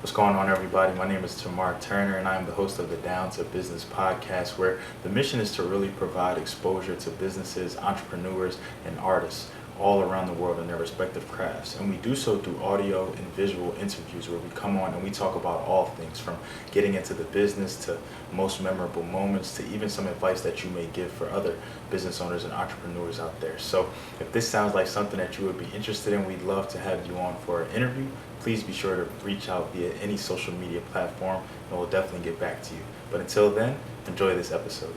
What's going on, everybody? My name is Tamar Turner, and I'm the host of the Down to Business podcast, where the mission is to really provide exposure to businesses, entrepreneurs, and artists all around the world in their respective crafts. And we do so through audio and visual interviews where we come on and we talk about all things from getting into the business to most memorable moments to even some advice that you may give for other business owners and entrepreneurs out there. So if this sounds like something that you would be interested in, we'd love to have you on for an interview. Please be sure to reach out via any social media platform and we'll definitely get back to you. But until then, enjoy this episode.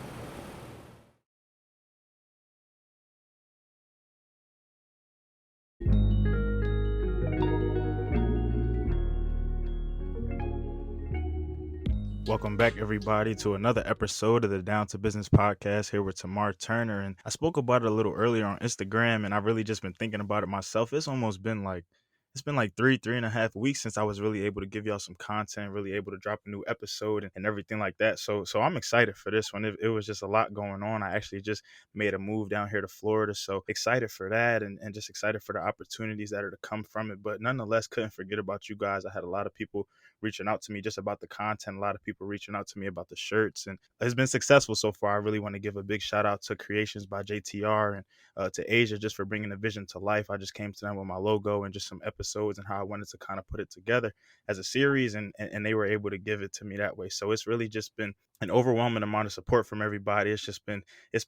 Welcome back, everybody, to another episode of the Down to Business podcast here with Tamar Turner. And I spoke about it a little earlier on Instagram, and I've really just been thinking about it myself. It's been like 3.5 weeks since I was really able to give y'all some content, really able to drop a new episode and everything like that. So I'm excited for this one. It was just a lot going on. I actually just made a move down here to Florida. So excited for that and just excited for the opportunities that are to come from it. But nonetheless, couldn't forget about you guys. I had a lot of people reaching out to me just about the content, a lot of people reaching out to me about the shirts, and it's been successful so far. I really want to give a big shout out to Creations by JTR and to Asia just for bringing the vision to life. I just came to them with my logo and just some episodes and how I wanted to kind of put it together as a series, and they were able to give it to me that way. So it's really just been an overwhelming amount of support from everybody. It's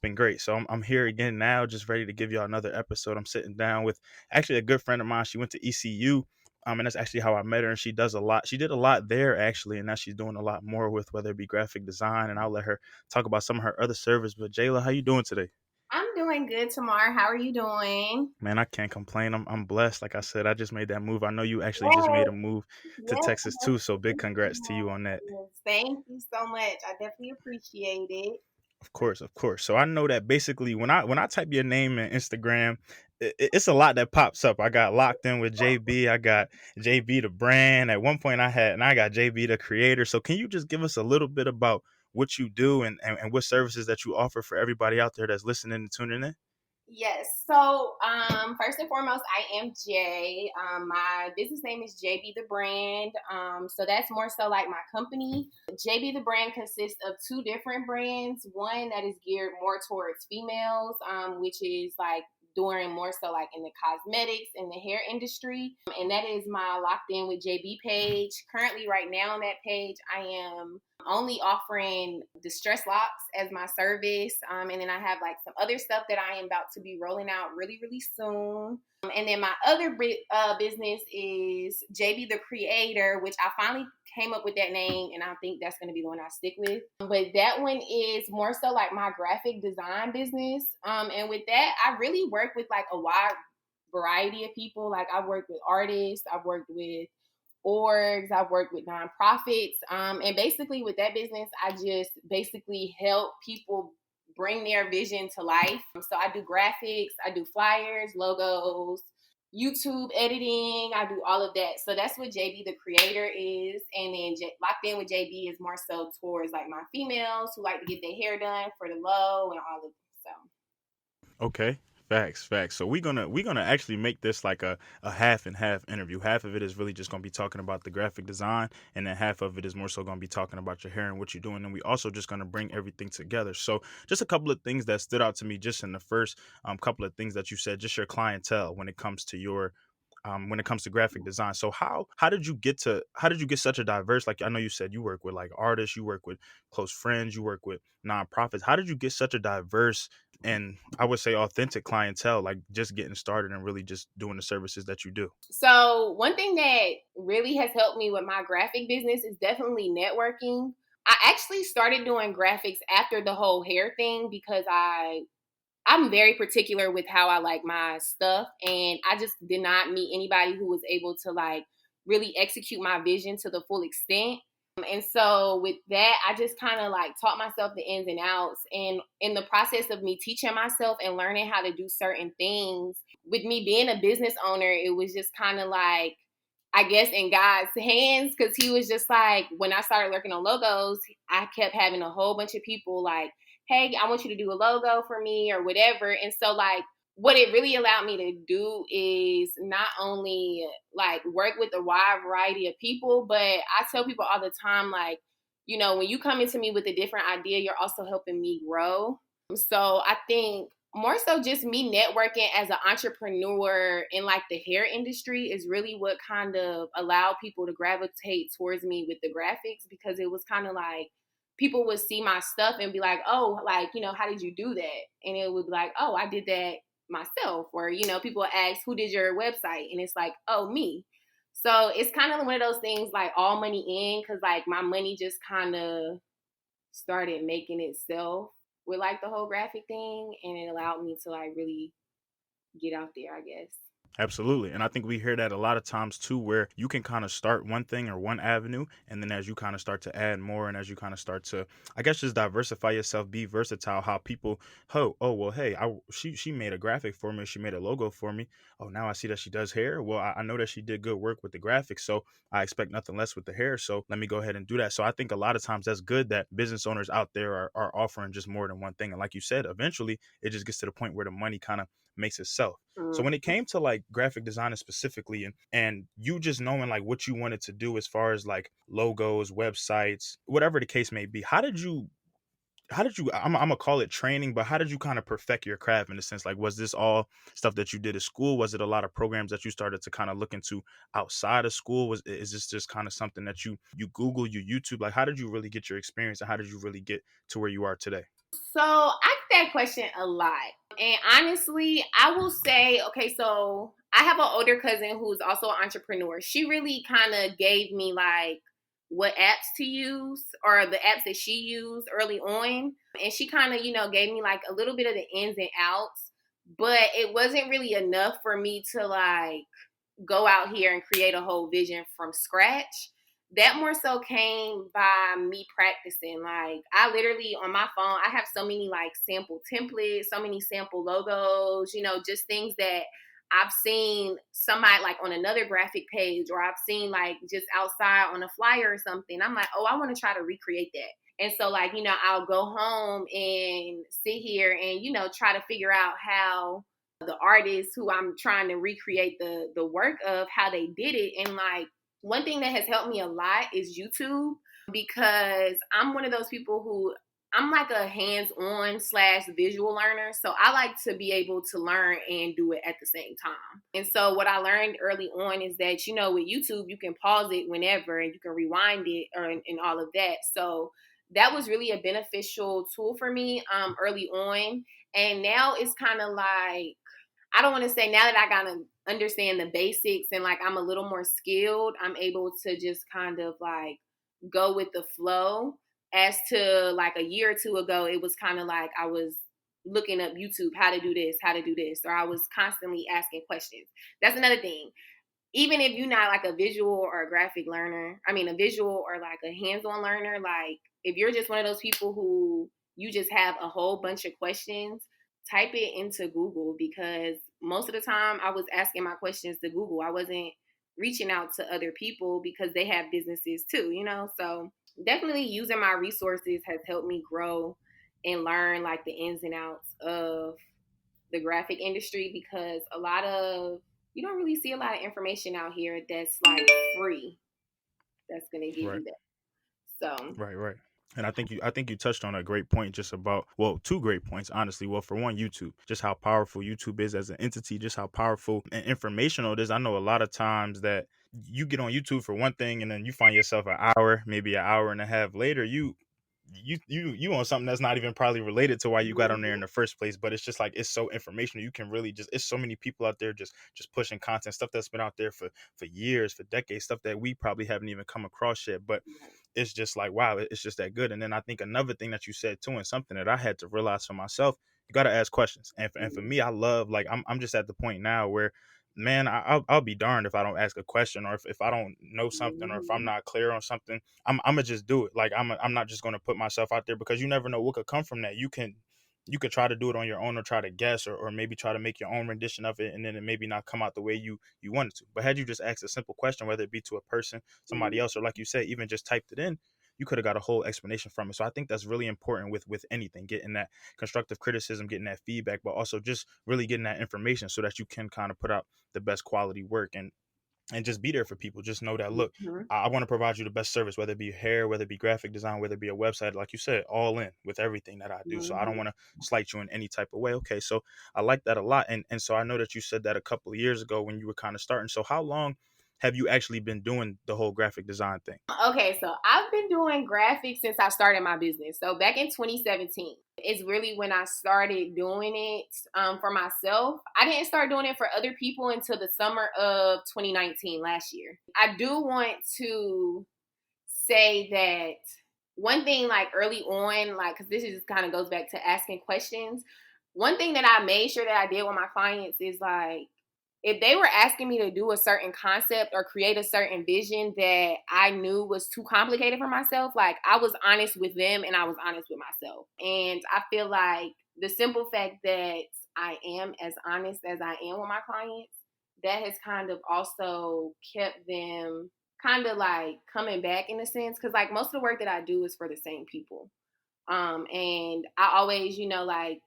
been great. So I'm here again now, just ready to give y'all another episode. I'm sitting down with actually a good friend of mine. She went to ECU. And that's actually how I met her. And she does a lot. She did a lot there, actually. And now she's doing a lot more with whether it be graphic design. And I'll let her talk about some of her other service. But Jayla, how you doing today? I'm doing good, Tamar. How are you doing? Man, I can't complain. I'm blessed. Like I said, I just made that move. I know you actually just made Yes, a move to yes, Texas too. So big congrats to you on that. yes. Thank you so much. I definitely appreciate it. Of course, of course. So I know that basically when I type your name in Instagram, it's a lot that pops up. I got locked in with JB. I got JB the brand. At one point I got JB the creator. So can you just give us a little bit about what you do and what services that you offer for everybody out there that's listening and tuning in? Yes. So, first and foremost, I am Jay. My business name is JB the Brand. So that's more so like my company. JB the Brand consists of two different brands. One that is geared more towards females, which is like doing more so like in the cosmetics and the hair industry. And that is my Locked In with JB page. Currently, right now on that page, I am only offering distress locks as my service. And then I have like some other stuff that I am about to be rolling out really, really soon. And then my other business is JB the Creator, which I finally came up with that name, and I think that's going to be the one I stick with. But that one is more so like my graphic design business. And with that, I really work with like a wide variety of people. Like I've worked with artists, I've worked with orgs, I've worked with nonprofits. And basically with that business, I just basically help people bring their vision to life. So I do graphics, I do flyers, logos, YouTube editing, I do all of that. So that's what JB the Creator is. And then Locked In with JB is more so towards like my females who like to get their hair done for the low and all of so. Okay. Facts. So we're gonna actually make this like a half and half interview. Half of it is really just gonna be talking about the graphic design, and then half of it is more so gonna be talking about your hair and what you're doing. And we also just gonna bring everything together. So just a couple of things that stood out to me just in the first couple of things that you said, just your clientele when it comes to graphic design. So how did you get such a diverse, like I know you said you work with like artists, you work with close friends, you work with nonprofits. How did you get such a diverse and I would say authentic clientele, like just getting started and really just doing the services that you do? So one thing that really has helped me with my graphic business is definitely networking. I actually started doing graphics after the whole hair thing because I'm very particular with how I like my stuff, and I just did not meet anybody who was able to like really execute my vision to the full extent. And so with that, I just kind of like taught myself the ins and outs. And in the process of me teaching myself and learning how to do certain things, with me being a business owner, it was just kind of like, I guess, in God's hands, because he was just like, when I started working on logos, I kept having a whole bunch of people like, hey, I want you to do a logo for me or whatever. And so like what it really allowed me to do is not only like work with a wide variety of people, but I tell people all the time, like, when you come into me with a different idea, you're also helping me grow. So I think more so just me networking as an entrepreneur in like the hair industry is really what kind of allowed people to gravitate towards me with the graphics, because it was kind of like people would see my stuff and be like, oh, like, how did you do that? And it would be like, oh, I did that myself. Or, people ask, who did your website? And it's like, oh, me. So it's kind of one of those things like all money in, because like my money just kind of started making itself with like the whole graphic thing. And it allowed me to like really get out there, I guess. Absolutely. And I think we hear that a lot of times too, where you can kind of start one thing or one avenue. And then as you kind of start to add more and as you kind of start to, I guess, just diversify yourself, be versatile, how people, oh, well, hey, she made a graphic for me. She made a logo for me. Oh, now I see that she does hair. Well, I know that she did good work with the graphics. So I expect nothing less with the hair. So let me go ahead and do that. So I think a lot of times that's good that business owners out there are offering just more than one thing. And like you said, eventually it just gets to the point where the money kind of makes itself. So Mm. when it came to like graphic design specifically and you just knowing like what you wanted to do as far as like logos, websites, whatever the case may be, how did you I'm gonna call it training, but how did you kind of perfect your craft in a sense? Like was this all stuff that you did at school? Was it a lot of programs that you started to kind of look into outside of school? Is this just kind of something that you Google, you YouTube? Like how did you really get your experience and how did you really get to where you are today? So I get that question a lot. And honestly, I will say, okay, so I have an older cousin who's also an entrepreneur. She really kind of gave me like what apps to use, or the apps that she used early on. And she kind of, gave me like a little bit of the ins and outs, but it wasn't really enough for me to like go out here and create a whole vision from scratch. That more so came by me practicing. Like I literally on my phone, I have so many like sample templates, so many sample logos, just things that I've seen somebody like on another graphic page, or I've seen like just outside on a flyer or something. I'm like, oh, I want to try to recreate that. And so like, I'll go home and sit here and, try to figure out how the artists who I'm trying to recreate the work of, how they did it. And like one thing that has helped me a lot is YouTube, because I'm one of those people who I'm like a hands-on slash visual learner. So I like to be able to learn and do it at the same time. And so what I learned early on is that, with YouTube, you can pause it whenever and you can rewind it and all of that. So that was really a beneficial tool for me early on. And now it's kind of like, I don't want to say now that I gotta understand the basics and like I'm a little more skilled, I'm able to just kind of like go with the flow. As to like a year or two ago, it was kind of like I was looking up YouTube, how to do this, how to do this, or I was constantly asking questions. That's another thing. Even if you're not like a visual or a graphic learner, I mean, a visual or like a hands on learner, like if you're just one of those people who you just have a whole bunch of questions, type it into Google, because most of the time I was asking my questions to Google. I wasn't reaching out to other people because they have businesses too. So definitely using my resources has helped me grow and learn like the ins and outs of the graphic industry, because you don't really see a lot of information out here that's like free, that's going to give Right. you that. So, Right, right. And I think you touched on a great point just about, well, two great points, honestly. Well, for one, YouTube, just how powerful YouTube is as an entity, just how powerful and informational it is. I know a lot of times that you get on YouTube for one thing and then you find yourself an hour, maybe an hour and a half later, you on something that's not even probably related to why you got on there in mhm, the first place. But it's just like it's so informational. You can really just, it's so many people out there just pushing content, stuff that's been out there for years, for decades, stuff that we probably haven't even come across yet. But it's just like, wow, it's just that good. And then I think another thing that you said too, and something that I had to realize for myself, you got to ask questions. And for mhm, me, I love, like, I'm just at the point now where, man, I'll be darned if I don't ask a question, or if I don't know something, or if I'm mhm, not clear on something. I'm gonna just do it. Like I'm not just gonna put myself out there, because you never know what could come from that. You could try to do it on your own, or try to guess, or maybe try to make your own rendition of it, and then it maybe not come out the way you want it to. But had you just asked a simple question, whether it be to a person, somebody mhm, else, or like you said, even just typed it in, you could have got a whole explanation from it. So I think that's really important with anything, getting that constructive criticism, getting that feedback, but also just really getting that information so that you can kind of put out the best quality work and just be there for people. Just know that, look, Mhm. I want to provide you the best service, whether it be hair, whether it be graphic design, whether it be a website, like you said, all in with everything that I do. So I don't Mhm. want to slight you in any type of way. Okay. So I like that a lot. And so I know that you said that a couple of years ago when you were kind of starting. So how long have you actually been doing the whole graphic design thing? Okay, so I've been doing graphics since I started my business. So back in 2017 is really when I started doing it for myself. I didn't start doing it for other people until the summer of 2019 last year. I do want to say that one thing, like early on, like, because this is kind of goes back to asking questions. One thing that I made sure that I did with my clients is like, if they were asking me to do a certain concept or create a certain vision that I knew was too complicated for myself, like I was honest with them and I was honest with myself. And I feel like the simple fact that I am as honest as I am with my clients, that has kind of also kept them kind of like coming back in a sense. Cause like most of the work that I do is for the same people. And I always, like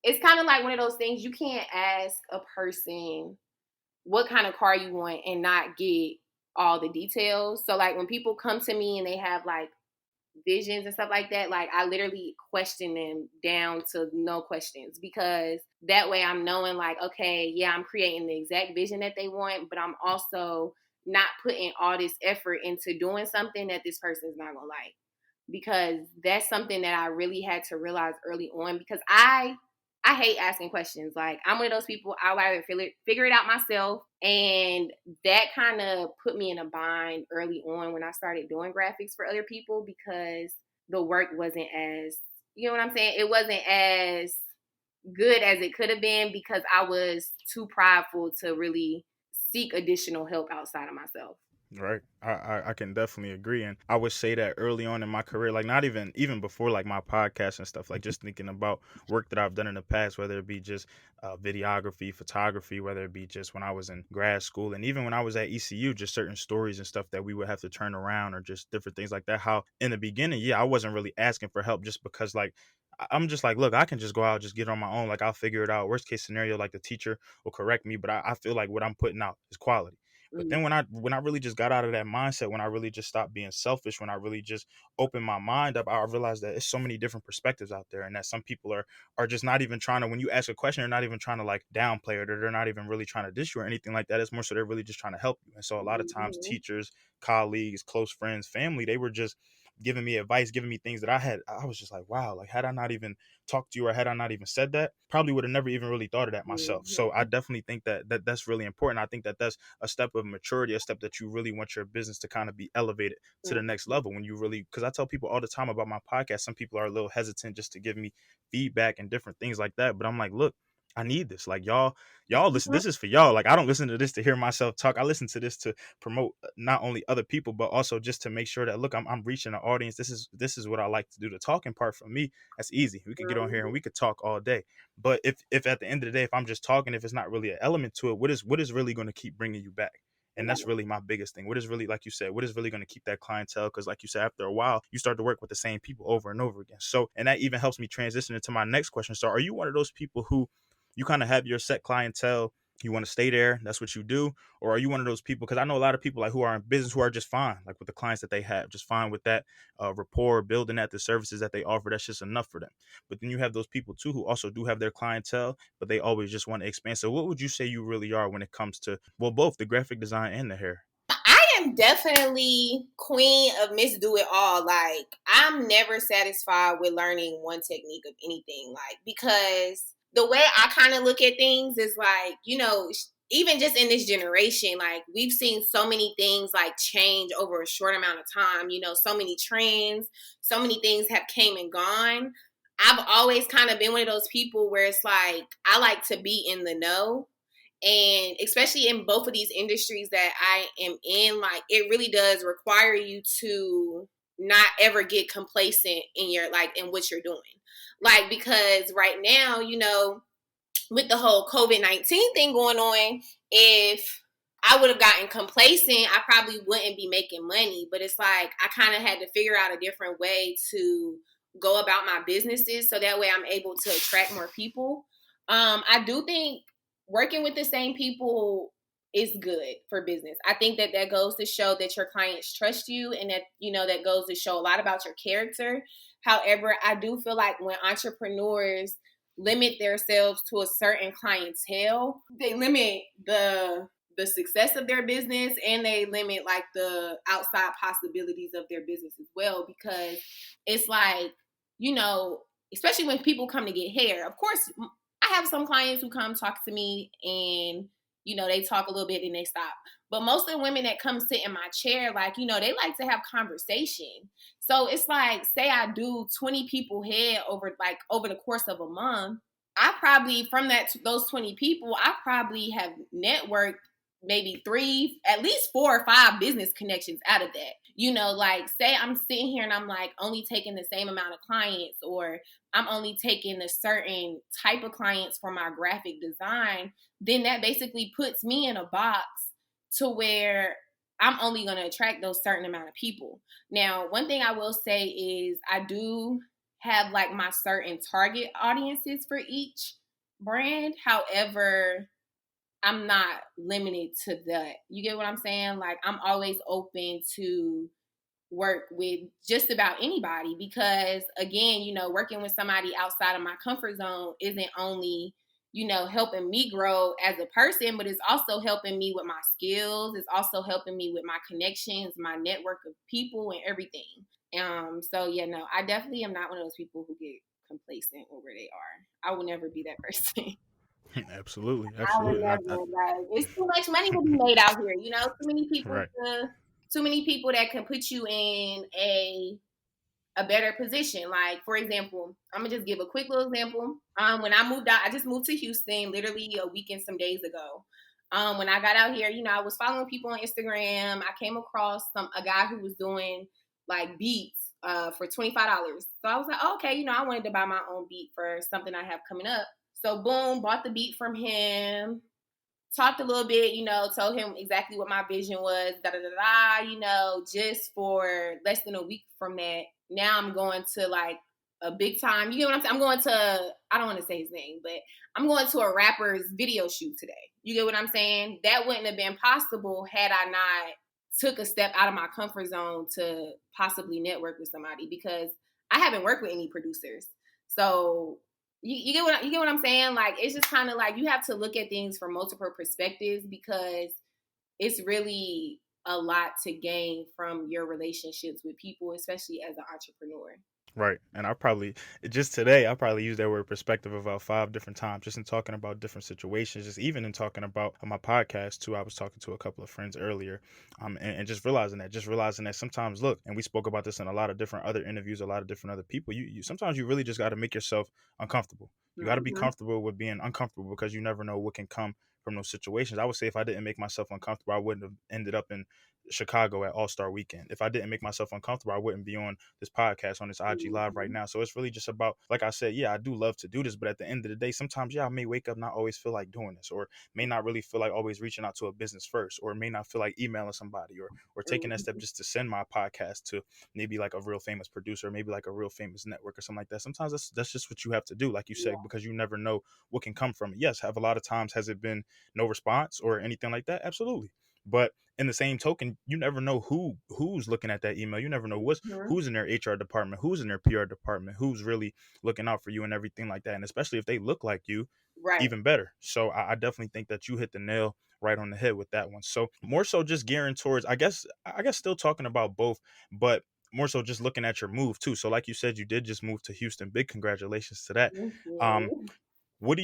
it's kind of like one of those things you can't ask a person what kind of car you want and not get all the details. So like when people come to me and they have like visions and stuff like that, like I literally question them down to no questions because that way I'm knowing like, okay, yeah, I'm creating the exact vision that they want, but I'm also not putting all this effort into doing something that this person's not gonna like. Because that's something that I really had to realize early on because I hate asking questions. Like I'm one of those people I'll either figure it out myself, and that kind of put me in a bind early on when I started doing graphics for other people because the work wasn't as, you know what I'm saying? It wasn't as good as it could have been because I was too prideful to really seek additional help outside of myself. Right. I can definitely agree. And I would say that early on in my career, like not even before like my podcast and stuff, like just thinking about work that I've done in the past, whether it be just videography, photography, whether it be just when I was in grad school and even when I was at ECU, just certain stories and stuff that we would have to turn around or just different things like that. How in the beginning, yeah, I wasn't really asking for help just because like I'm just like, look, I can just go out, just get on my own. Like I'll figure it out. Worst case scenario, like the teacher will correct me, but I feel like what I'm putting out is quality. But Mm-hmm. then when I really just got out of that mindset, when I really just stopped being selfish, when I really just opened my mind up, I realized that there's so many different perspectives out there, and that some people are just not even trying to. When you ask a question, they're not even trying to like downplay it, or they're not even really trying to diss you or anything like that. It's more so they're really just trying to help you. And so a lot of times, Mm-hmm. teachers, colleagues, close friends, family, they were just giving me advice, giving me things that I was just like, wow, like had I not even talked to you or had I not even said that, probably would have never even really thought of that myself. So I Mm-hmm. definitely think that's really important. I think that that's a step of maturity, a step that you really want your business to kind of be elevated to the next level when you really, because I tell people all the time about my podcast, some people are a little hesitant just to give me feedback and different things like that. But I'm like, look, I need this. Like y'all listen. Mm-hmm. This is for y'all. Like I don't listen to this to hear myself talk. I listen to this to promote not only other people, but also just to make sure that look, I'm reaching an audience. This is what I like to do. The talking part for me, that's easy. We could get on here and we could talk all day. But if at the end of the day, if I'm just talking, if it's not really an element to it, what is really going to keep bringing you back? And that's really my biggest thing. What is really, like you said, what is really going to keep that clientele? Because, like you said, after a while, you start to work with the same people over and over again. So, and that even helps me transition into my next question. So, are you one of those people who you kind of have your set clientele? You want to stay there. That's what you do. Or are you one of those people? Because I know a lot of people like who are in business who are just fine, like with the clients that they have, just fine with that rapport, building that the services that they offer. That's just enough for them. But then you have those people too who also do have their clientele, but they always just want to expand. So what would you say you really are when it comes to, well, both the graphic design and the hair? I am definitely queen of Miss Do It All. Like, I'm never satisfied with learning one technique of anything. Like, because the way I kind of look at things is like, even just in this generation, like we've seen so many things like change over a short amount of time. So many trends, so many things have came and gone. I've always kind of been one of those people where it's like I like to be in the know, and especially in both of these industries that I am in, like it really does require you to not ever get complacent in your like in what you're doing. Like because right now, with the whole COVID-19 thing going on, if I would have gotten complacent, I probably wouldn't be making money. But it's like I kind of had to figure out a different way to go about my businesses so that way I'm able to attract more people. I do think working with the same people is good for business. I think that that goes to show that your clients trust you, and that, you know, that goes to show a lot about your character. However, I do feel like when entrepreneurs limit themselves to a certain clientele, they limit the success of their business, and they limit like the outside possibilities of their business as well, because it's like, you know, especially when people come to get hair. Of course, I have some clients who come talk to me and, you know, they talk a little bit and they stop. But most of the women that come sit in my chair, like, you know, they like to have conversation. So it's like, say I do 20 people head over the course of a month. I probably, from those 20 people, I probably have networked maybe three, at least 4 or 5 business connections out of that. You know, like, say I'm sitting here and I'm like only taking the same amount of clients, or I'm only taking a certain type of clients for my graphic design, then that basically puts me in a box to where I'm only going to attract those certain amount of people. Now, one thing I will say is I do have like my certain target audiences for each brand. However, I'm not limited to that. You get what I'm saying? Like, I'm always open to work with just about anybody, because again, you know, working with somebody outside of my comfort zone isn't only, you know, helping me grow as a person, but it's also helping me with my skills. It's also helping me with my connections, my network of people and everything. So yeah, no, I definitely am not one of those people who get complacent with where they are. I will never be that person. Absolutely, I would absolutely. And never, like, it's too much money to be made out here. You know, right. too many people that can put you in a better position. Like, for example, I'm gonna just give a quick little example. When I moved out, I just moved to Houston literally a week and some days ago. When I got out here, you know, I was following people on Instagram. I came across a guy who was doing like beats for $25. So I was like, oh, okay, you know, I wanted to buy my own beat for something I have coming up. So boom, bought the beat from him, talked a little bit, you know, told him exactly what my vision was, da da da da, you know, just for less than a week from that. Now I'm going to like a big time, you get what I'm saying? I'm going to, I don't want to say his name, but I'm going to a rapper's video shoot today. You get what I'm saying? That wouldn't have been possible had I not took a step out of my comfort zone to possibly network with somebody, because I haven't worked with any producers. So you get what I'm saying? Like, it's just kind of like you have to look at things from multiple perspectives, because it's really a lot to gain from your relationships with people, especially as an entrepreneur. Right. And I probably just today I probably used that word perspective about 5 different times, just in talking about different situations, just even in talking about on my podcast too. I was talking to a couple of friends earlier, and just realizing that sometimes, look, and we spoke about this in a lot of different other interviews, a lot of different other people. You sometimes you really just got to make yourself uncomfortable. You got to be Mm-hmm. comfortable with being uncomfortable, because you never know what can come from those situations. I would say if I didn't make myself uncomfortable, I wouldn't have ended up in Chicago at All Star Weekend. If I didn't make myself uncomfortable, I wouldn't be on this podcast, on this IG live right Mm-hmm. now. So it's really just about, like I said, yeah, I do love to do this, but at the end of the day, sometimes, yeah, I may wake up not always feel like doing this, or may not really feel like always reaching out to a business first, or may not feel like emailing somebody, or taking that step Mm-hmm. just to send my podcast to maybe like a real famous producer, maybe like a real famous network or something like that. Sometimes that's just what you have to do, like you said, Yeah. because you never know what can come from it. Yes, have a lot of times has it been no response or anything like that? Absolutely. But in the same token, you never know who's looking at that email. You never know Mm-hmm. who's in their HR department, who's in their PR department, who's really looking out for you and everything like that. And especially if they look like you, Right. even better. So I definitely think that you hit the nail right on the head with that one. So more so just gearing towards, I guess still talking about both, but more so just looking at your move too. So like you said, you did just move to Houston. Big congratulations to that. Thank Um, you. what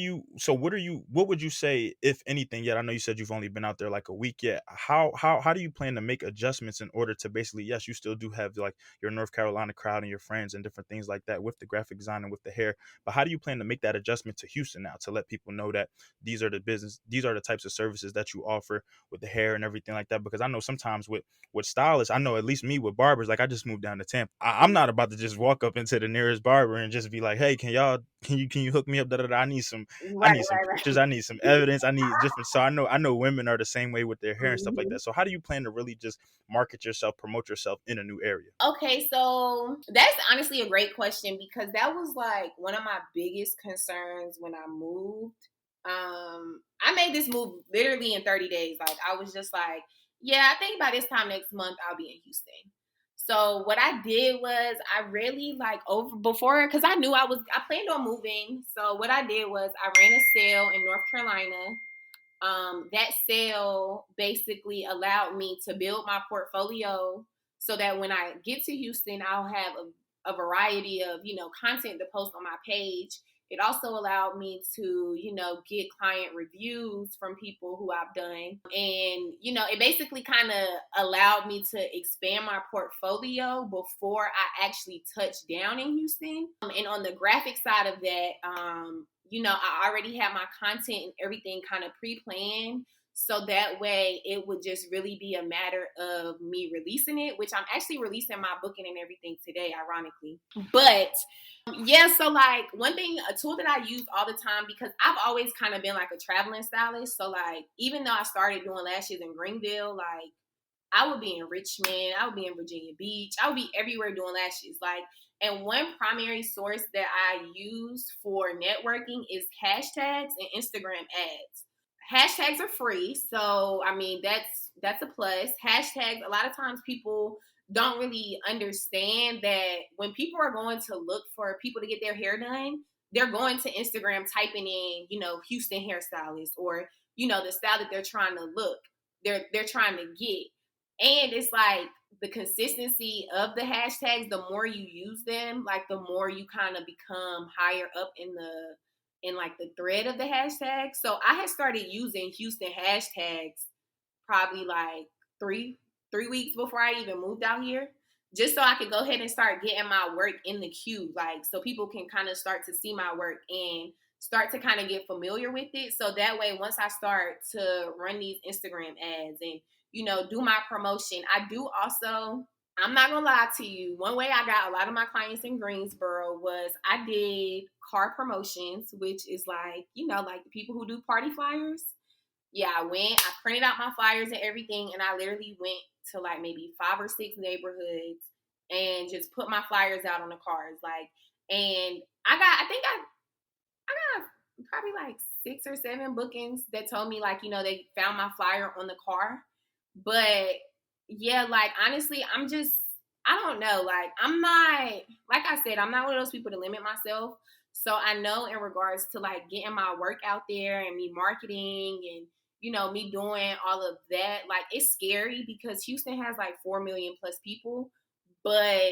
would you say, if anything, yet? I know you said you've only been out there like a week yet. How do you plan to make adjustments in order to basically, yes, you still do have like your North Carolina crowd and your friends and different things like that with the graphic design and with the hair, but how do you plan to make that adjustment to Houston now to let people know that these are the types of services that you offer with the hair and everything like that? Because I know sometimes with stylists, I know at least me with barbers, like I just moved down to Tampa. I'm not about to just walk up into the nearest barber and just be like, hey, can y'all can you hook me up? Da, da, da. I Right, need some right, pictures. right. I need some evidence. I need different. So I know women are the same way with their hair and stuff like Mhm. that. So how do you plan to really just market yourself, promote yourself in a new area? Okay, so that's honestly a great question because that was like one of my biggest concerns when I moved. I made this move literally in 30 days. Like I was just like, yeah, I think by this time next month I'll be in Houston. So what I did was I really like over before because I planned on moving. So what I did was I ran a sale in North Carolina. That sale basically allowed me to build my portfolio so that when I get to Houston, I'll have a variety of, content to post on my page. It also allowed me to, get client reviews from people who I've done. And, it basically kind of allowed me to expand my portfolio before I actually touched down in Houston. And on the graphic side of that, I already had my content and everything kind of pre-planned. So that way it would just really be a matter of me releasing it, which I'm actually releasing my booking and everything today, ironically. But yeah, so like one thing, a tool that I use all the time because I've always kind of been like a traveling stylist. So like even though I started doing lashes in Greenville, like I would be in Richmond, I would be in Virginia Beach, I would be everywhere doing lashes. Like, and one primary source that I use for networking is hashtags and Instagram ads. Hashtags are free, so I mean that's a plus. Hashtags, a lot of times people don't really understand that when people are going to look for people to get their hair done, they're going to Instagram typing in, Houston hairstylist or, the style that they're trying to look. They're trying to get. And it's like the consistency of the hashtags, the more you use them, like the more you kind of become higher up in like the thread of the hashtag. So I had started using Houston hashtags probably like three weeks before I even moved out here, just so I could go ahead and start getting my work in the queue, like so people can kind of start to see my work and start to kind of get familiar with it. So that way, once I start to run these Instagram ads and do my promotion, I do also. I'm not gonna lie to you. One way I got a lot of my clients in Greensboro was I did car promotions, which is like, like the people who do party flyers. Yeah, I printed out my flyers and everything, and I literally went to like maybe 5 or 6 neighborhoods and just put my flyers out on the cars. Like, and I think I got probably like 6 or 7 bookings that told me like, they found my flyer on the car. But yeah, like honestly, I don't know. Like I'm not, like I said, I'm not one of those people to limit myself. So I know in regards to like getting my work out there and me marketing and me doing all of that, like it's scary because Houston has like 4 million plus people, but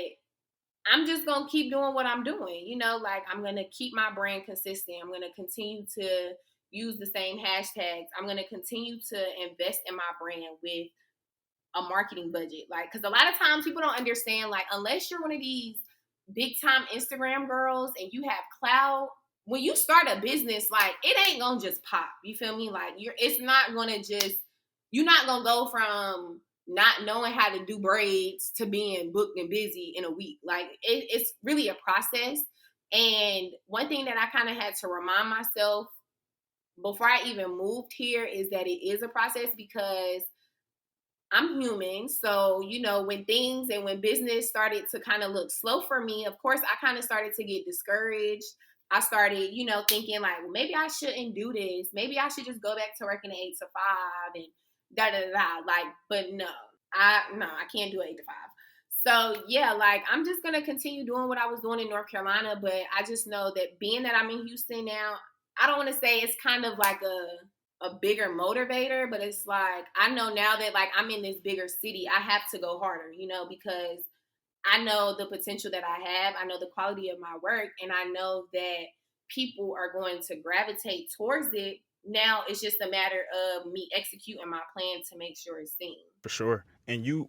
I'm just gonna keep doing what I'm doing. Like I'm gonna keep my brand consistent. I'm gonna continue to use the same hashtags. I'm gonna continue to invest in my brand with a marketing budget. Like, because a lot of times people don't understand, like, unless you're one of these big time Instagram girls and you have clout, when you start a business, like, it ain't gonna just pop. You feel me? Like, it's not gonna just, you're not gonna go from not knowing how to do braids to being booked and busy in a week. Like, it's really a process. And one thing that I kind of had to remind myself before I even moved here is that it is a process because I'm human. So, when things and when business started to kind of look slow for me, of course, I kind of started to get discouraged. I started, thinking like, well, maybe I shouldn't do this. Maybe I should just go back to working 8 to 5 and da da da. Like, but no, I can't do 8 to 5. So yeah, like I'm just gonna continue doing what I was doing in North Carolina, but I just know that being that I'm in Houston now, I don't want to say it's kind of like a bigger motivator, but it's like I know now that like I'm in this bigger city, I have to go harder, because I know the potential that I have, I know the quality of my work, and I know that people are going to gravitate towards it. Now it's just a matter of me executing my plan to make sure it's seen. For sure. And you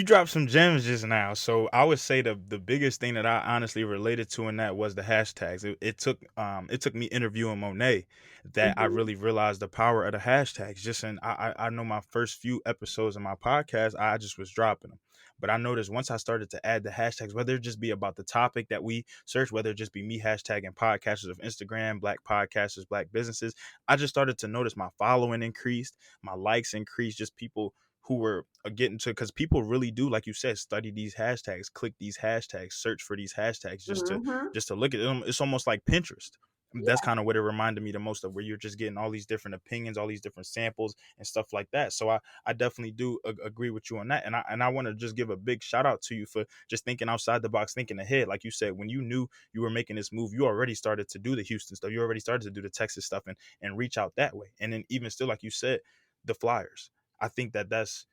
dropped some gems just now. So I would say the biggest thing that I honestly related to in that was the hashtags. It took me interviewing Monet that I Mhm. really realized the power of the hashtags. Just in I know my first few episodes of my podcast, I just was dropping them. But I noticed once I started to add the hashtags, whether it just be about the topic that we search, whether it just be me hashtagging podcasters of Instagram, black podcasters, black businesses, I just started to notice my following increased, my likes increased, just people who were getting to, because people really do, like you said, study these hashtags, click these hashtags, search for these hashtags Mhm. just to look at them. It's almost like Pinterest. That's Yeah. kind of what it reminded me the most of, where you're just getting all these different opinions, all these different samples and stuff like that. So I definitely do agree with you on that, and I want to just give a big shout out to you for just thinking outside the box, thinking ahead. Like you said, when you knew you were making this move, you already started to do the Houston stuff, you already started to do the Texas stuff, and reach out that way. And then even still, like you said, the flyers. I think that's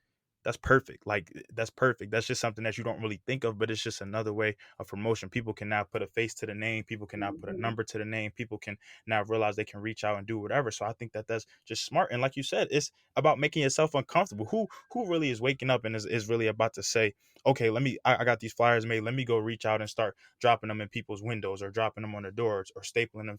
perfect. Like that's perfect. That's just something that you don't really think of, but it's just another way of promotion. People can now put a face to the name. People can now put a Mhm. number to the name. People can now realize they can reach out and do whatever. So I think that that's just smart. And like you said, it's about making yourself uncomfortable. Who really is waking up and is really about to say, okay, I got these flyers made. Let me go reach out and start dropping them in people's windows or dropping them on the doors or stapling them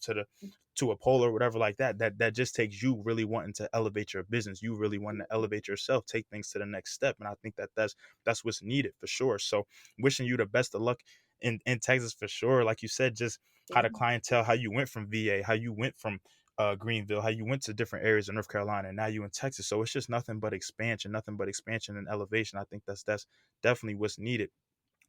to a pole or whatever like that. That just takes you really wanting to elevate your business. You really wanting to elevate yourself, take things to the next step. And I think that that's what's needed for sure. So wishing you the best of luck in Texas for sure. Like you said, just how the clientele, how you went from VA, how you went from Greenville, how you went to different areas of North Carolina, and now you in Texas. So it's just nothing but expansion and elevation. I think that's definitely what's needed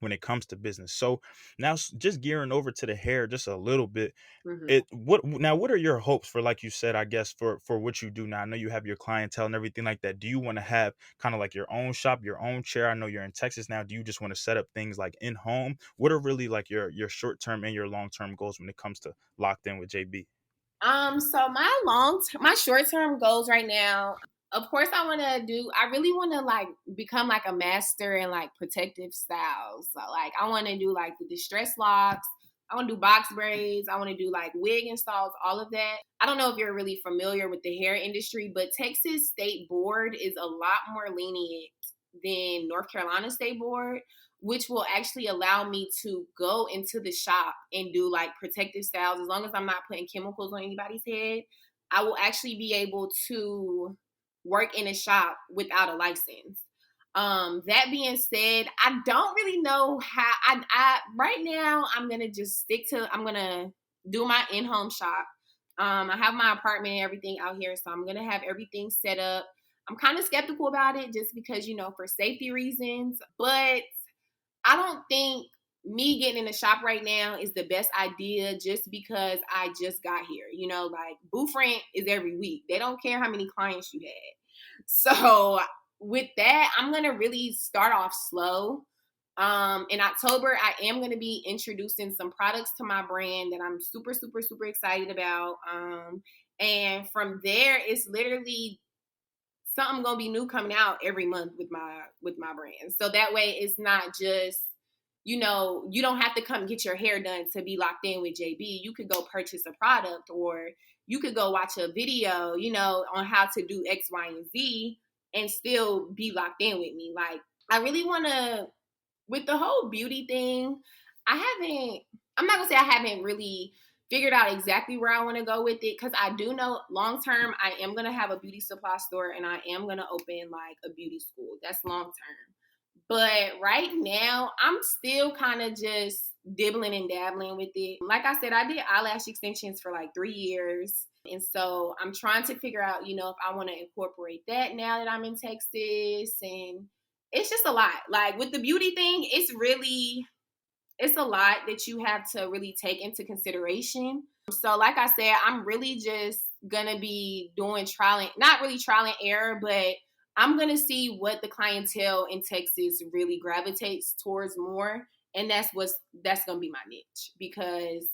when it comes to business. So now just gearing over to the hair just a little bit, Mhm. what are your hopes for, like you said, I guess for what you do now? I know you have your clientele and everything like that. Do you want to have kind of like your own shop, your own chair? I know you're in Texas now. Do you just want to set up things like in home? What are really like your short term and your long term goals when it comes to locked in with JB? So my short term goals right now, of course, I really want to like become like a master in like protective styles. So like, I want to do like the distress locks. I want to do box braids. I want to do like wig installs, all of that. I don't know if you're really familiar with the hair industry, but Texas State Board is a lot more lenient than North Carolina State Board, which will actually allow me to go into the shop and do like protective styles. As long as I'm not putting chemicals on anybody's head, I will actually be able to work in a shop without a license. That being said, I don't really know how. I right now I'm gonna do my in-home shop. I have my apartment and everything out here, so I'm gonna have everything set up. I'm kind of skeptical about it just because, for safety reasons, but I don't think me getting in the shop right now is the best idea just because I just got here. Like booth rent is every week. They don't care how many clients you had. So with that, I'm gonna really start off slow. In October, I am gonna be introducing some products to my brand that I'm super, super, super excited about. And from there, it's literally something gonna be new coming out every month with my brand. So that way it's not just, you don't have to come get your hair done to be locked in with JB. You could go purchase a product, or you could go watch a video, on how to do X, Y, and Z and still be locked in with me. Like, I really wanna, with the whole beauty thing, I'm not gonna say I haven't really figured out exactly where I want to go with it, because I do know long term I am gonna have a beauty supply store and I am gonna open like a beauty school. That's long term. But right now, I'm still kind of just dibbling and dabbling with it. Like I said, I did eyelash extensions for like 3 years. And so I'm trying to figure out, if I want to incorporate that now that I'm in Texas. And it's just a lot. Like with the beauty thing, it's a lot that you have to really take into consideration. So, like I said, I'm really just gonna be doing not really trial and error, but I'm gonna see what the clientele in Texas really gravitates towards more, and that's gonna be my niche. Because,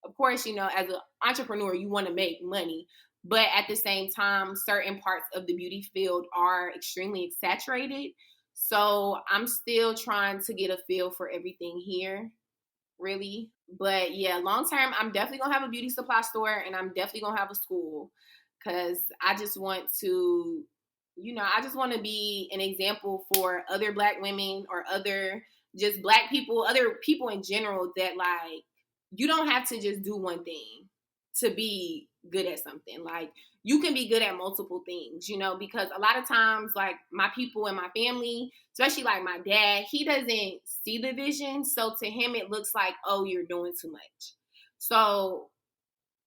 of course, as an entrepreneur, you want to make money, but at the same time, certain parts of the beauty field are extremely saturated. So I'm still trying to get a feel for everything here, really. But yeah, long term, I'm definitely gonna have a beauty supply store and I'm definitely gonna have a school, because I just want to I just want to be an example for other black women or other just black people, other people in general that like you don't have to just do one thing to be good at something. Like you can be good at multiple things, because a lot of times like my people and my family, especially like my dad, he doesn't see the vision. So to him it looks like, oh, you're doing too much. So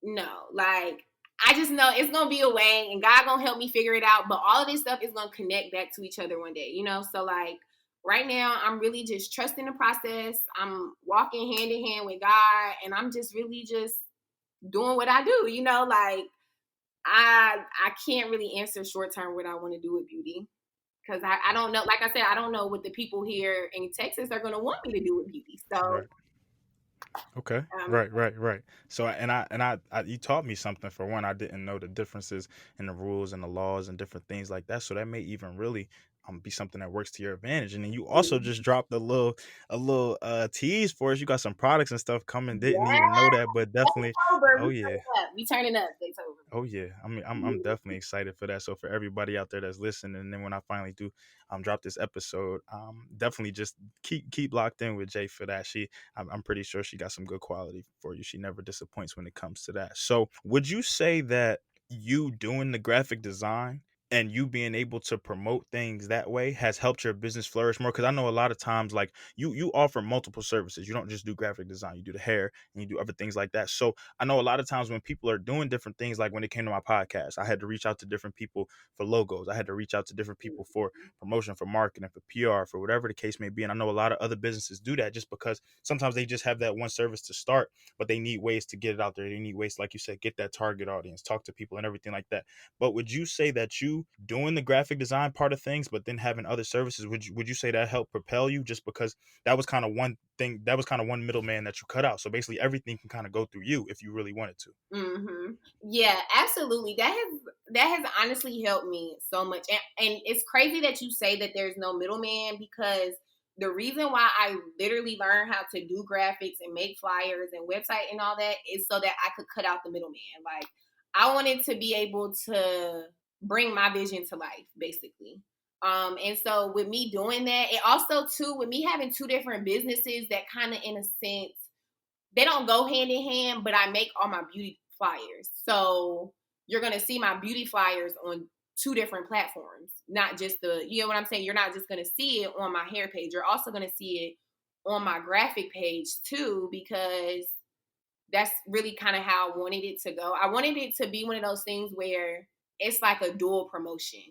no, like I just know it's gonna be a way, and God gonna help me figure it out. But all of this stuff is gonna connect back to each other one day. So like right now, I'm really just trusting the process. I'm walking hand in hand with God, and I'm just really just doing what I do. Like I can't really answer short term what I want to do with beauty because I don't know. Like I said, I don't know what the people here in Texas are gonna want me to do with beauty. So Right. Okay. um, Right. So and I you taught me something. For one, I didn't know the differences in the rules and the laws and different things like that. So that may even really be something that works to your advantage. And then you also just dropped a little tease for us. You got some products and stuff coming. Didn't yeah, even know that, but definitely. October Oh we yeah. turning up. We turning up. October. Oh yeah, I mean, I'm definitely excited for that. So for everybody out there that's listening, and then when I finally do drop this episode, definitely just keep locked in with Jay for that. I'm pretty sure she got some good quality for you. She never disappoints when it comes to that. So would you say that you doing the graphic design and you being able to promote things that way has helped your business flourish more? Because I know a lot of times, like you offer multiple services. You don't just do graphic design. You do the hair and you do other things like that. So I know a lot of times when people are doing different things, like when it came to my podcast, I had to reach out to different people for logos. I had to reach out to different people for promotion, for marketing, for PR, for whatever the case may be. And I know a lot of other businesses do that just because sometimes they just have that one service to start, but they need ways to get it out there. They need ways, like you said, get that target audience, talk to people and everything like that. But would you say that you doing the graphic design part of things, but then having other services, would you say that helped propel you just because that was kind of one thing, that was kind of one middleman that you cut out? So basically everything can kind of go through you if you really wanted to. Yeah, absolutely. That has honestly helped me so much, and it's crazy that you say that there's no middleman because the reason why I literally learned how to do graphics and make flyers and website and all that is so that I could cut out the middleman. Like I wanted to be able to bring my vision to life, basically. And so with me doing that, it also too with me having two different businesses that kind of in a sense they don't go hand in hand, but I make all my beauty flyers. So you're gonna see my beauty flyers on two different platforms, not just you know what I'm saying? You're not just gonna see it on my hair page. You're also gonna see it on my graphic page too, because that's really kind of how I wanted it to go. I wanted it to be one of those things where it's like a dual promotion.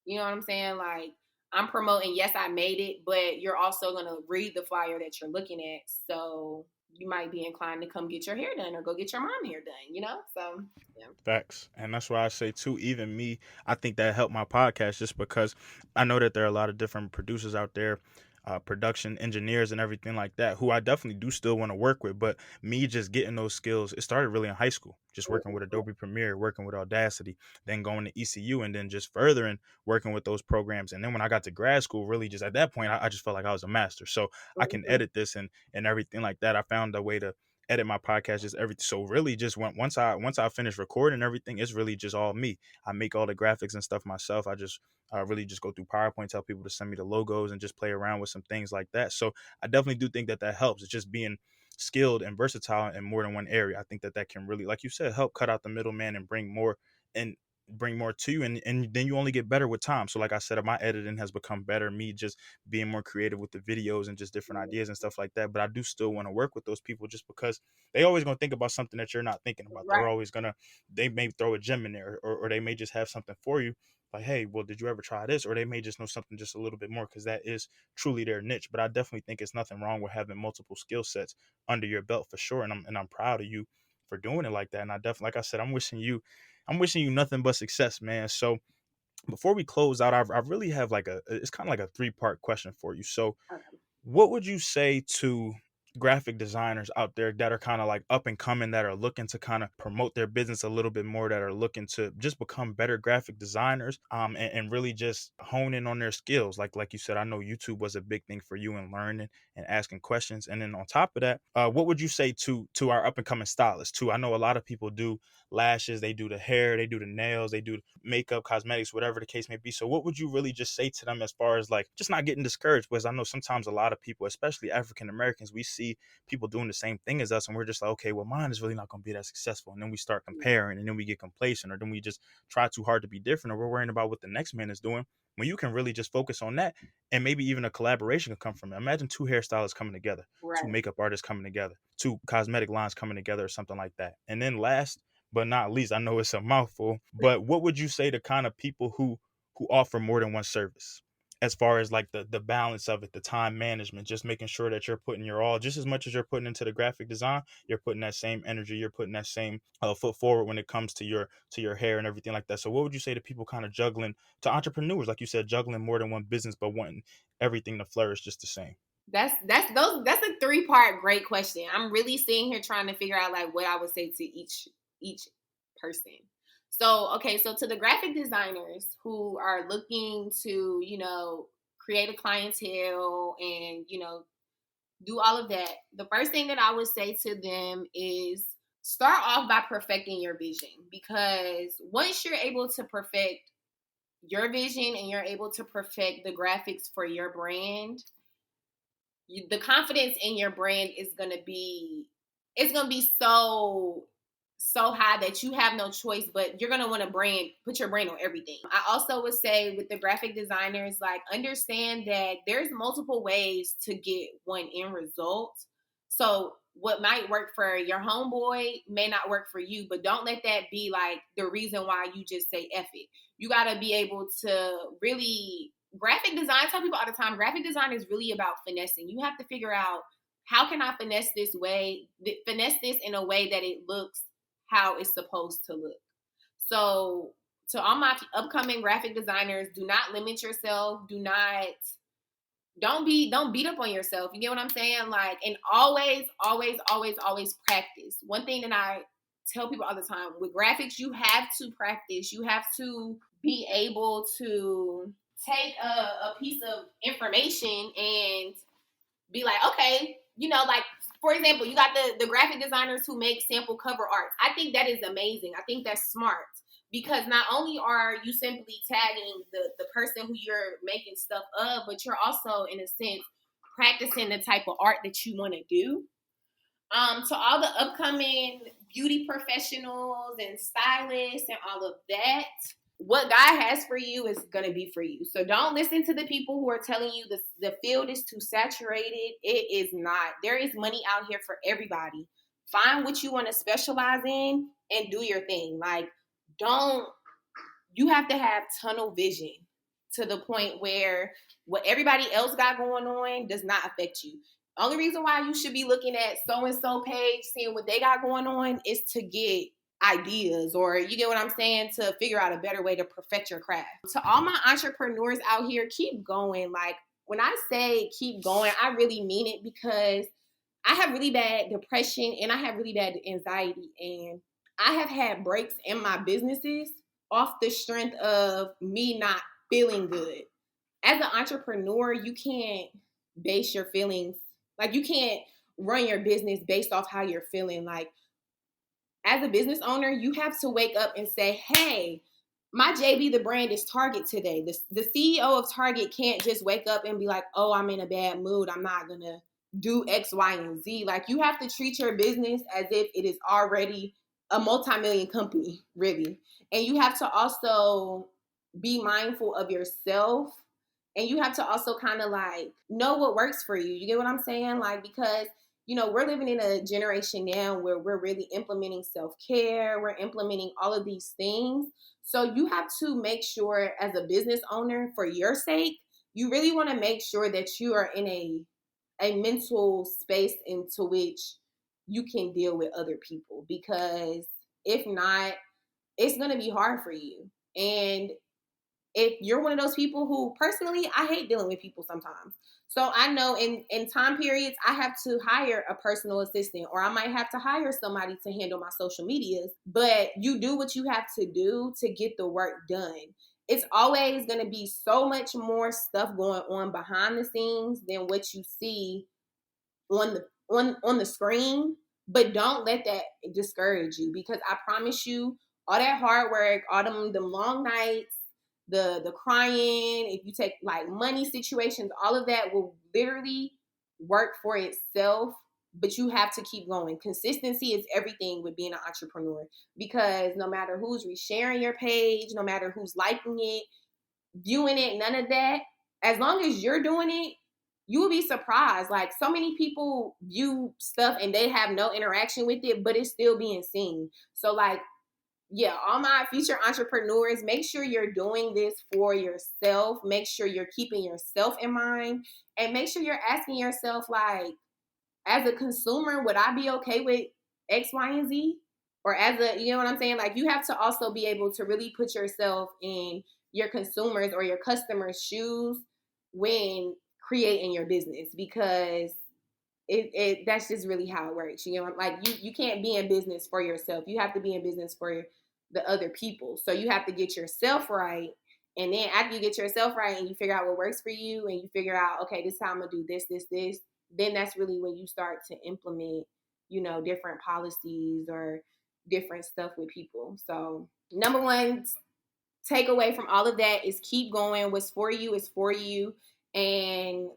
You know what I'm saying? Like I'm promoting, yes, I made it, but you're also gonna read the flyer that you're looking at. So you might be inclined to come get your hair done or go get your mom hair done. So yeah. Facts. And that's why I say too, even me, I think that helped my podcast just because I know that there are a lot of different producers out there, production engineers and everything like that, who I definitely do still want to work with. But me just getting those skills, it started really in high school, just working with Adobe Premiere, working with Audacity, then going to ECU and then just furthering working with those programs. And then when I got to grad school, really just at that point, I just felt like I was a master. So I can Mhm. edit this and everything like that. I found a way to edit my podcast, just everything. So really just once I finish recording everything, it's really just all me. I make all the graphics and stuff myself. I just really just go through PowerPoint, tell people to send me the logos and just play around with some things like that. So I definitely do think that that helps. It's just being skilled and versatile in more than one area. I think that that can really, like you said, help cut out the middleman and and bring more to you, and then you only get better with time. So like I said, my editing has become better, me just being more creative with the videos and just different ideas and stuff like that. But I do still want to work with those people just because they always gonna think about something that you're not thinking about. Right. They may throw a gem in there, or they may just have something for you. Like, hey, well, did you ever try this? Or they may just know something just a little bit more because that is truly their niche. But I definitely think it's nothing wrong with having multiple skill sets under your belt for sure. And I'm proud of you for doing it like that. And I definitely, like I said, I'm wishing you nothing but success, man. So before we close out, I really have like it's kind of like a three-part question for you. So Okay. what would you say to graphic designers out there that are kind of like up and coming, that are looking to kind of promote their business a little bit more, that are looking to just become better graphic designers, and really just hone in on their skills. Like you said, I know YouTube was a big thing for you in learning and asking questions. And then on top of that, what would you say to our up and coming stylists too? I know a lot of people do lashes, they do the hair, they do the nails, they do makeup, cosmetics, whatever the case may be. So what would you really just say to them as far as like just not getting discouraged? Because I know sometimes a lot of people, especially African Americans, we see people doing the same thing as us, and we're just like, okay, well, mine is really not going to be that successful. And then we start comparing, and then we get complacent, or then we just try too hard to be different, or we're worrying about what the next man is doing, when you can really just focus on that. And maybe even a collaboration can come from it. Imagine two hairstylists coming together, two Right. makeup artists coming together, two cosmetic lines coming together, or something like that. And then last but not least, I know it's a mouthful, but what would you say to kind of people who offer more than one service, as far as like the balance of it, the time management, just making sure that you're putting your all, just as much as you're putting into the graphic design, you're putting that same energy, you're putting that same foot forward when it comes to your hair and everything like that. So what would you say to people kind of juggling, to entrepreneurs, like you said, juggling more than one business but wanting everything to flourish just the same? That's a three-part great question. I'm really sitting here trying to figure out like what I would say to each person. So, okay, so to the graphic designers who are looking to, create a clientele and, do all of that, the first thing that I would say to them is start off by perfecting your vision, because once you're able to perfect your vision and you're able to perfect the graphics for your brand, the confidence in your brand is going to be, it's going to be so high that you have no choice, but you're going to want to put your brand on everything. I also would say with the graphic designers, like, understand that there's multiple ways to get one end result. So what might work for your homeboy may not work for you, but don't let that be like the reason why you just say F it. You got to be able to really, graphic design, I tell people all the time, graphic design is really about finessing. You have to figure out, how can I finesse this in a way that it looks how it's supposed to look. So to all my upcoming graphic designers, do not limit yourself. Don't beat up on yourself. You get what I'm saying? Like, and always practice. One thing that I tell people all the time, with graphics, you have to practice. You have to be able to take a piece of information and be like, okay, like, for example, you got the graphic designers who make sample cover art. I think that is amazing. I think that's smart, because not only are you simply tagging the person who you're making stuff of, but you're also, in a sense, practicing the type of art that you want to do. To all the upcoming beauty professionals and stylists and all of that, what God has for you is going to be for you. So don't listen to the people who are telling you the field is too saturated. It is not. There is money out here for everybody. Find what you want to specialize in and do your thing. Like, don't, you have to have tunnel vision to the point where what everybody else got going on does not affect you. Only reason why you should be looking at so and so page, seeing what they got going on, is to get ideas, or, you get what I'm saying, to figure out a better way to perfect your craft. To all my entrepreneurs out here, keep going. Like, when I say keep going, I really mean it, because I have really bad depression and I have really bad anxiety, and I have had breaks in my businesses off the strength of me not feeling good. As an entrepreneur, you can't base your feelings, like, you can't run your business based off how you're feeling. Like, as a business owner, you have to wake up and say, hey, my JB the brand is Target today. The CEO of Target can't just wake up and be like, oh, I'm in a bad mood, I'm not going to do X, Y, and Z. Like, you have to treat your business as if it is already a multi-million company, really. And you have to also be mindful of yourself. And you have to also kind of like know what works for you. You get what I'm saying? Like, because we're living in a generation now where we're really implementing self-care. We're implementing all of these things. So you have to make sure, as a business owner, for your sake, you really want to make sure that you are in a mental space into which you can deal with other people. Because if not, it's going to be hard for you. And if you're one of those people who, personally, I hate dealing with people sometimes. So I know in time periods I have to hire a personal assistant, or I might have to hire somebody to handle my social medias. But you do what you have to do to get the work done. It's always going to be so much more stuff going on behind the scenes than what you see on the screen. But don't let that discourage you, because I promise you, all that hard work, all them long nights, the crying, if you take like money situations, all of that will literally work for itself. But you have to keep going. Consistency is everything with being an entrepreneur, because no matter who's resharing your page, no matter who's liking it, viewing it, none of that. As long as you're doing it, you will be surprised. Like, so many people view stuff and they have no interaction with it, but it's still being seen. So like, yeah, all my future entrepreneurs, make sure you're doing this for yourself. Make sure you're keeping yourself in mind, and make sure you're asking yourself, like, as a consumer, would I be okay with X, Y, and Z? Or as a, you know what I'm saying? Like, you have to also be able to really put yourself in your consumers or your customers' shoes when creating your business, because it that's just really how it works. You know, like, you can't be in business for yourself. You have to be in business for the other people. So you have to get yourself right. And then after you get yourself right and you figure out what works for you, and you figure out, okay, this is how I'm gonna do this, then that's really when you start to implement, different policies or different stuff with people. So number one takeaway from all of that is keep going. What's for you is for you. And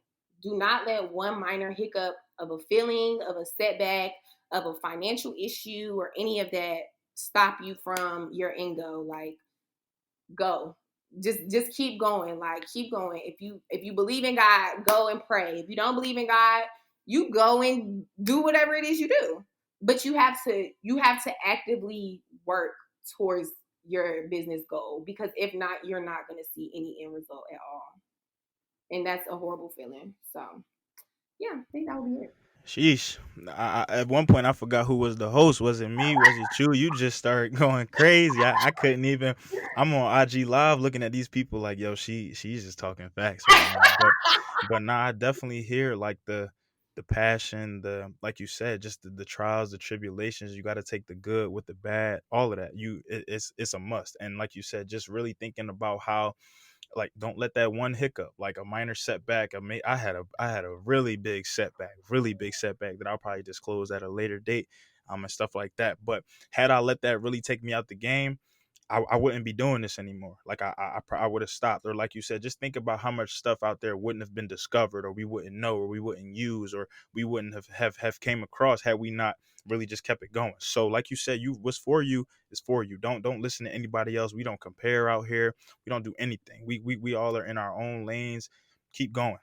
do not let one minor hiccup of a feeling, of a setback, of a financial issue, or any of that stop you from your end goal. Like, go. Just keep going. Like, keep going. If you believe in God, go and pray. If you don't believe in God, you go and do whatever it is you do. But you have to actively work towards your business goal, because if not, you're not going to see any end result at all. And that's a horrible feeling. So, yeah, I think that would be it. Sheesh. At one point, I forgot who was the host. Was it me? Was it you? You just started going crazy. I couldn't even. I'm on IG Live looking at these people like, yo, she's just talking facts right now. But nah, I definitely hear like the passion, the, like you said, just the trials, the tribulations. You got to take the good with the bad, all of that. It's a must. And like you said, just really thinking about how, like, don't let that one hiccup, like a minor setback. I had a really big setback that I'll probably disclose at a later date, and stuff like that. But had I let that really take me out the game, I wouldn't be doing this anymore. Like, I would have stopped. Or like you said, just think about how much stuff out there wouldn't have been discovered, or we wouldn't know, or we wouldn't use, or we wouldn't have came across had we not really just kept it going. So like you said, you what's for you is for you. Don't listen to anybody else. We don't compare out here. We don't do anything. We all are in our own lanes. Keep going.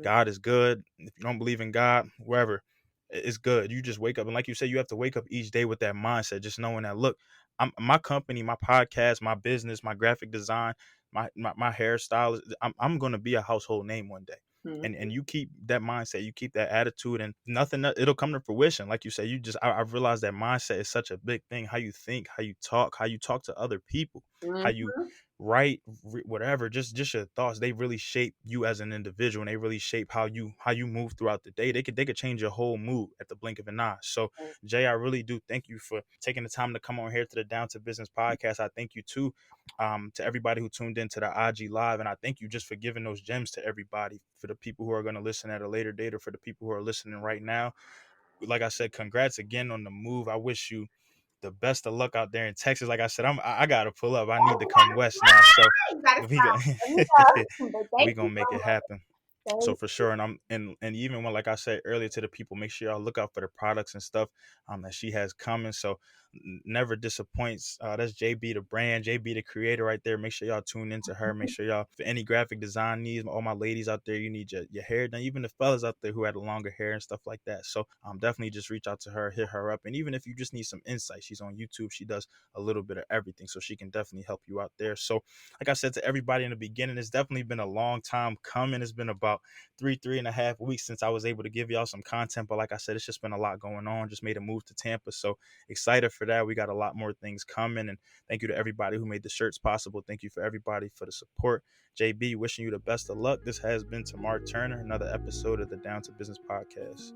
God is good. If you don't believe in God, wherever, it's good. You just wake up, and like you said, you have to wake up each day with that mindset, just knowing that, look, my company, my podcast, my business, my graphic design, my hairstyle. I'm gonna be a household name one day. And you keep that mindset, you keep that attitude, and nothing, it'll come to fruition. Like you said, I've realized that mindset is such a big thing. How you think, how you talk to other people, how you Mm-hmm. write, whatever, just your thoughts, they really shape you as an individual, and they really shape how you move throughout the day. They could change your whole mood at the blink of an eye. So Jay, I really do thank you for taking the time to come on here to the Down to Business podcast. I thank you too, to everybody who tuned into the IG live, and I thank you just for giving those gems to everybody, for the people who are going to listen at a later date, or for the people who are listening right now. Like I said, congrats again on the move. I wish you the best of luck out there in Texas. Like I said, I gotta pull up. I need to come west now. So You gotta we got stop. Let me know. But we thank you gonna make so it much. happen. So Thank for sure, and even when, like I said earlier to the people, make sure y'all look out for the products and stuff that she has coming. So never disappoints. That's JB the brand, JB the creator right there. Make sure y'all tune into her. Make sure y'all, for any graphic design needs, all my ladies out there, you need your hair done. Even the fellas out there who had longer hair and stuff like that. So definitely just reach out to her, hit her up, and even if you just need some insight, she's on YouTube. She does a little bit of everything, so she can definitely help you out there. So like I said to everybody in the beginning, it's definitely been a long time coming. It's been about 3.5 weeks since I was able to give y'all some content. But like I said, it's just been a lot going on. Just made a move to Tampa. So excited for for that. We got a lot more things coming. And thank you to everybody who made the shirts possible. Thank you for everybody for the support. JB, wishing you the best of luck. This has been Tamar Turner, another episode of the Down to Business podcast.